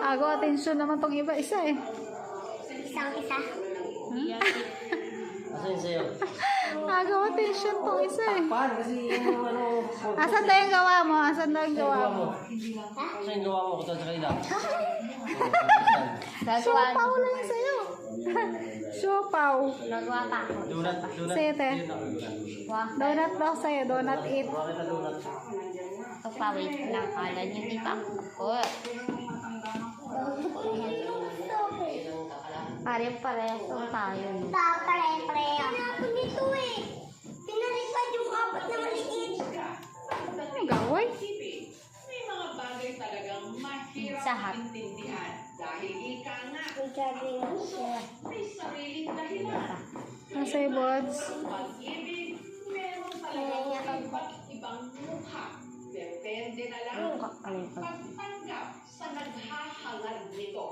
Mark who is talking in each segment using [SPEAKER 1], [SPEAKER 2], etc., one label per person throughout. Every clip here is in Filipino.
[SPEAKER 1] Ako, atensyon naman tong iba. Isa eh.
[SPEAKER 2] Isang-isa.
[SPEAKER 3] Asa yun sa'yo?
[SPEAKER 1] Agaw, atensyon tong isa eh.
[SPEAKER 3] Paano? Kasi yung ano...
[SPEAKER 1] Asan daw yung gawa mo? Asan daw yung gawa mo?
[SPEAKER 3] Asa yung gawa mo? Kung saan sa kanila?
[SPEAKER 1] Siopaw lang yung sa'yo. Siopaw.
[SPEAKER 2] Nagawa pa ako.
[SPEAKER 3] Donut.
[SPEAKER 1] Sete.
[SPEAKER 2] Wah,
[SPEAKER 1] Donut daw sa'yo. Donut eat.
[SPEAKER 3] Bakit na donut?
[SPEAKER 2] pagpawait lang. Kala niyo di pa ako. Pare-parehas tayo.
[SPEAKER 4] Pare-pareho na ako nito eh. Pinalipad yung apat na maliit.
[SPEAKER 1] Ay, gaway.
[SPEAKER 5] May mga bagay talagang mahirap
[SPEAKER 2] Sahat.
[SPEAKER 5] maintindihan dahil ika nga
[SPEAKER 4] May sabi nga siya.
[SPEAKER 5] may sariling dahilan.
[SPEAKER 1] Nasa'yo, Bods.
[SPEAKER 5] Ang pag-ibig, meron talagang iba't ibang mukha. Depende na lang pagtanggap sa naghahangad nito.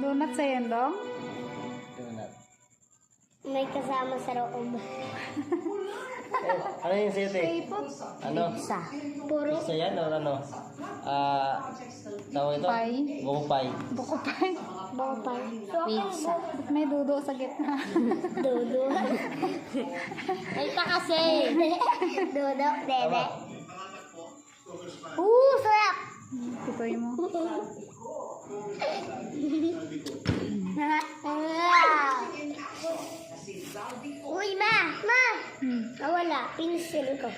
[SPEAKER 1] Donut sa'yo, Dong?
[SPEAKER 3] Donut.
[SPEAKER 4] May kasama sa loob.
[SPEAKER 3] Ano yung sete? Ano?
[SPEAKER 2] Isa.
[SPEAKER 4] Puro
[SPEAKER 3] Isa yan o ano? Tawag ito?
[SPEAKER 1] Pie.
[SPEAKER 3] Buko pie.
[SPEAKER 1] Buko pie.
[SPEAKER 4] bopay.
[SPEAKER 2] Pizza.
[SPEAKER 1] Ba't may dudo sa gitna?
[SPEAKER 4] Dodo.
[SPEAKER 2] Ay, ka kasi.
[SPEAKER 4] Dodo, dede.
[SPEAKER 1] Sarap! Tutoy mo.
[SPEAKER 4] Uy, ma! Ma!
[SPEAKER 1] Hmm.
[SPEAKER 4] Nawala. Pinsil ko.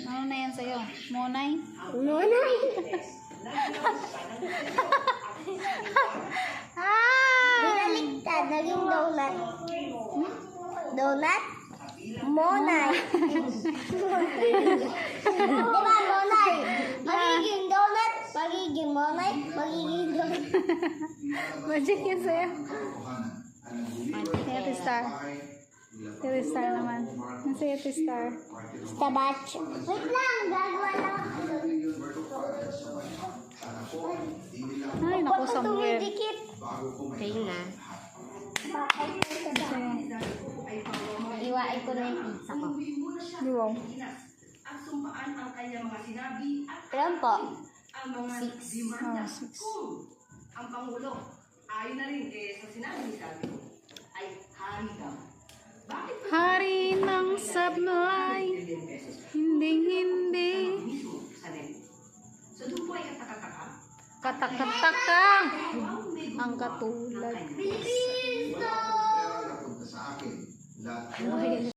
[SPEAKER 1] Ano na yan sa'yo? Monay?
[SPEAKER 4] Nonay! Binaliktad. Naging donut. Donut? Monay. Diba, monay? Magiging donut, magiging monay, magiging donut.
[SPEAKER 1] Magic yan sa'yo. Ate Star. Ate Star naman. Nasa Ate Star.
[SPEAKER 4] Stabach. Wait lang, gagawa lang ako.
[SPEAKER 1] Ay, naku, Samuel.
[SPEAKER 4] Dikit.
[SPEAKER 2] Kayo na.
[SPEAKER 4] Bakit?
[SPEAKER 2] Iwain ko na yung pizza ko.
[SPEAKER 1] Wow.
[SPEAKER 5] Ang sumpaan ang kanyang mga sinabi at
[SPEAKER 2] Ilan po?
[SPEAKER 5] ang mga
[SPEAKER 2] Six.
[SPEAKER 5] demanda.
[SPEAKER 1] Oh, 6.
[SPEAKER 5] Ang Pangulo, ayon na rin sa sinabi ni Sabi, ay hari daw. Bakit
[SPEAKER 1] Hari ng sablay. Hindi.
[SPEAKER 5] sa rin? So doon po ay katakataka.
[SPEAKER 1] Katakataka. Ang katulad.
[SPEAKER 4] Bilisan!